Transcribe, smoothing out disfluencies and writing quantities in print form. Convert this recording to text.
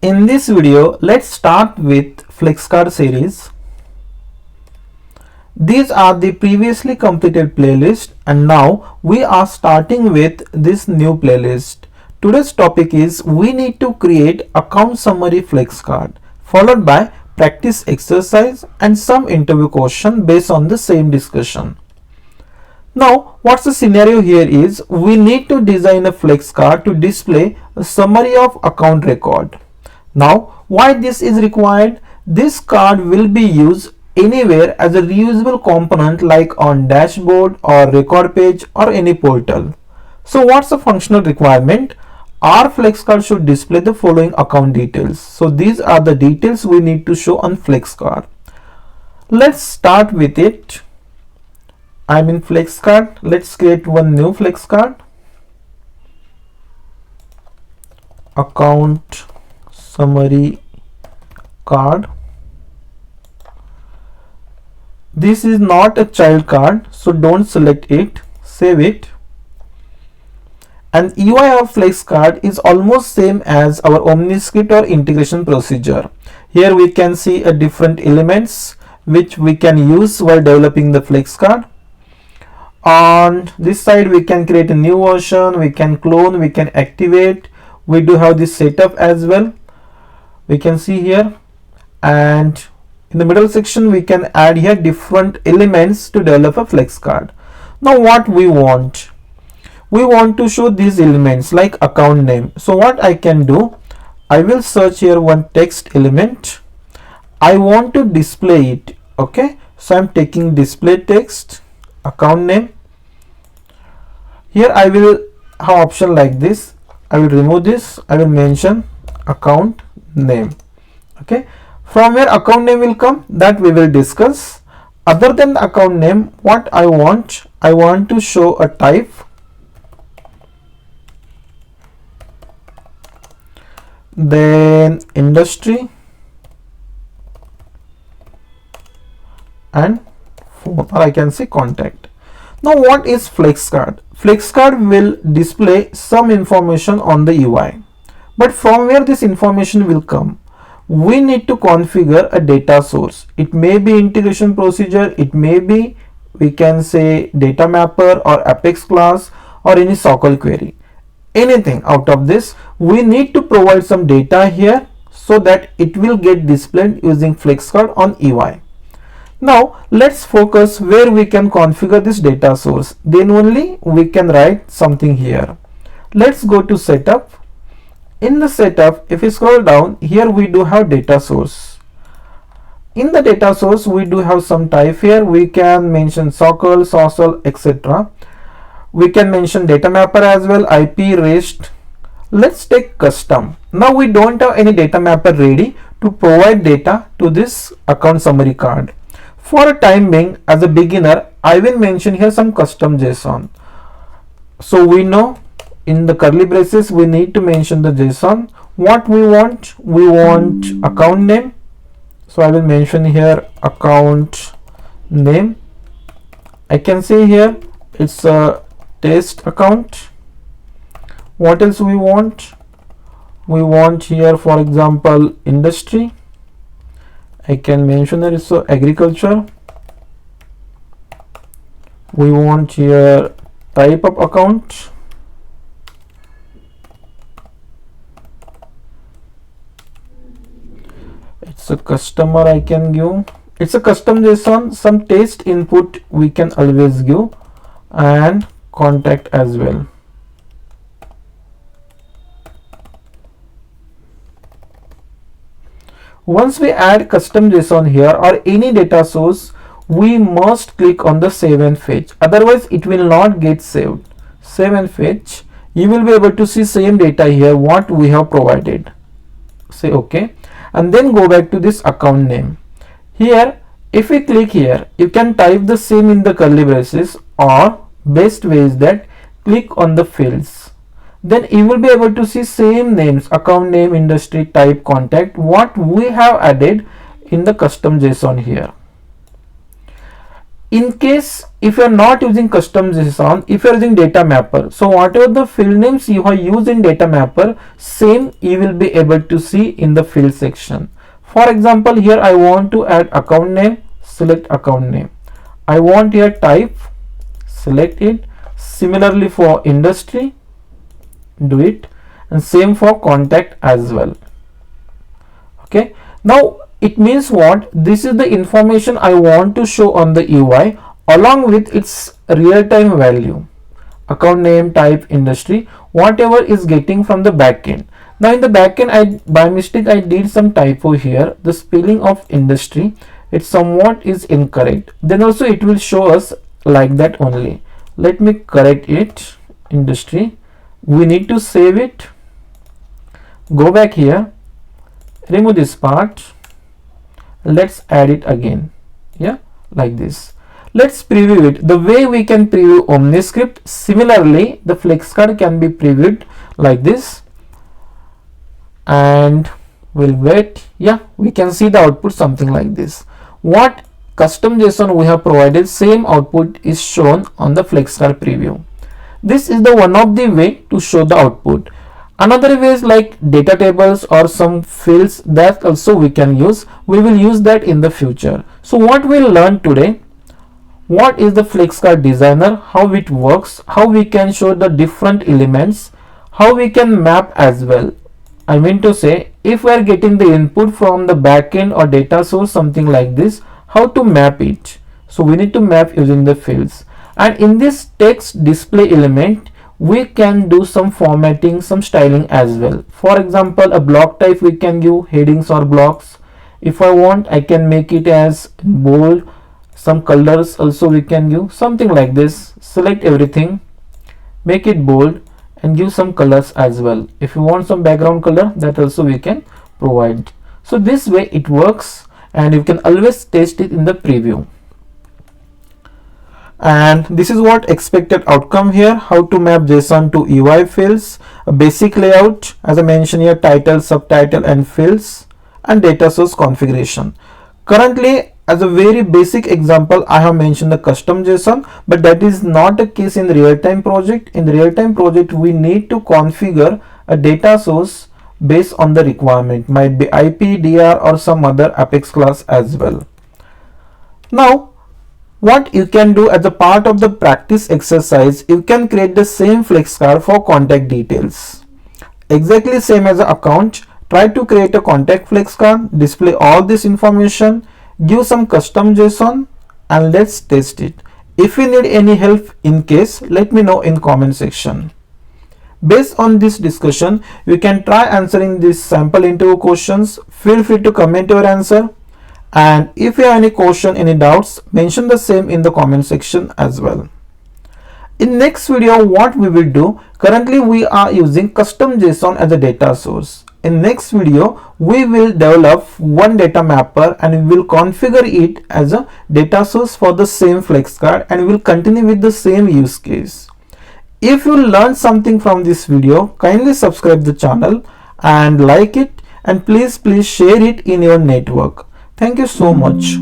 In this video, let's start with FlexCard series. These are the previously completed playlist and now we are starting with this new playlist. Today's topic is we need to create account summary FlexCard followed by practice exercise and some interview question based on the same discussion. Now what's the scenario here is we need to design a FlexCard to display a summary of account record. Now why this is required? This card will be used anywhere as a reusable component like on dashboard or record page or any portal. So what's the functional requirement? Our FlexCard should display the following account details. So these are the details we need to show on FlexCard. Let's start with it. I'm in FlexCard. Let's create one new FlexCard. Account summary card. This is not a child card, so don't select it. Save it. And UI of FlexCard is almost same as our OmniScript or integration procedure. Here we can see a different elements which we can use while developing the FlexCard. On this side we can create a new version, we can clone, we can activate. We do have this setup as well. We can see here, and in the middle section we can add here different elements to develop a FlexCard. Now what we want to show these elements like account name. So what I can do, I will search here one text element. I want to display it. Okay, so I'm taking display text, account name. Here I will have option like this. I will remove this. I will mention account name. Okay, from where account name will come, that we will discuss. Other than the account name, what I want to show a type. Then industry and phone, or I can say contact. Now what is FlexCard? FlexCard will display some information on the UI, but from where this information will come? We need to configure a data source. It may be integration procedure, it may be, we can say, data mapper or Apex class or any SOQL query. Anything out of this, we need to provide some data here so that it will get displayed using FlexCard on UI. Now let's focus where we can configure this data source. Then only we can write something here. Let's go to setup. In the setup, if you scroll down, here we do have data source. In the data source, we do have some type here. We can mention SOQL, SOSL, etc. We can mention data mapper as well, IP, REST. Let's take custom. Now we don't have any data mapper ready to provide data to this account summary card. For a time being, as a beginner, I will mention here some custom JSON. So we know in the curly braces we need to mention the JSON. What we want account name. So I will mention here account name. I can see here it's a test account. What else we want? We want here, for example, industry. I can mention that it's agriculture. We want here type of account. It's a customer, I can give. It's a custom JSON. Some text input we can always give, and contact as well. Once we add custom JSON here or any data source, we must click on the save and fetch. Otherwise it will not get saved. Save and fetch. You will be able to see same data here what we have provided. Say OK, and then go back to this account name. Here if we click here, you can type the same in the curly braces, or best way is that click on the fields. Then you will be able to see same names, account name, industry, type, contact, what we have added in the custom JSON here. In case if you are not using custom JSON, if you are using data mapper, so whatever the field names you have used in data mapper, same you will be able to see in the field section. For example, here I want to add account name, select account name. I want here type, select it. Similarly for industry, do it, and same for contact as well. Okay, now it means what? This is the information I want to show on the UI along with its real-time value. Account name, type, industry, whatever is getting from the backend. Now in the backend, by mistake I did some typo here. The spelling of industry, it somewhat is incorrect. Then also it will show us like that only. Let me correct it. Industry. We need to save it. Go back here. Remove this part. Let's add it again. Yeah, like this. Let's preview it. The way we can preview OmniScript, similarly the FlexCard can be previewed like this. And we'll wait. Yeah, we can see the output something like this. What custom JSON we have provided, same output is shown on the FlexCard preview. This is the one of the way to show the output. Another way is like data tables or some fields that also we can use. We will use that in the future. So what we'll learn today, what is the FlexCard designer, how it works, how we can show the different elements, how we can map as well. I mean to say, if we are getting the input from the backend or data source, something like this, how to map it. So we need to map using the fields. And in this text display element, we can do some formatting, some styling as well. For example, a block type we can give headings or blocks. If I want, I can make it as bold. Some colors also we can give, something like this. Select everything, make it bold, and give some colors as well. If you want some background color, that also we can provide. So this way it works, and you can always test it in the preview. And this is what expected outcome here, how to map JSON to UI fields, a basic layout, as I mentioned here, title, subtitle, and fields, and data source configuration. Currently, as a very basic example, I have mentioned the custom JSON, but that is not the case in the real-time project. In the real-time project, we need to configure a data source based on the requirement, might be IP, DR, or some other Apex class as well. Now, what you can do as a part of the practice exercise, you can create the same FlexCard for contact details. Exactly same as an account. Try to create a contact FlexCard, display all this information, give some custom JSON, and let's test it. If you need any help in case, let me know in comment section. Based on this discussion, you can try answering these sample interview questions. Feel free to comment your answer. And if you have any question, any doubts, mention the same in the comment section as well. In next video, what we will do, currently we are using custom JSON as a data source. In next video, we will develop one data mapper and we will configure it as a data source for the same FlexCard, and we will continue with the same use case. If you learned something from this video, kindly subscribe the channel and like it, and please share it in your network. Thank you so much.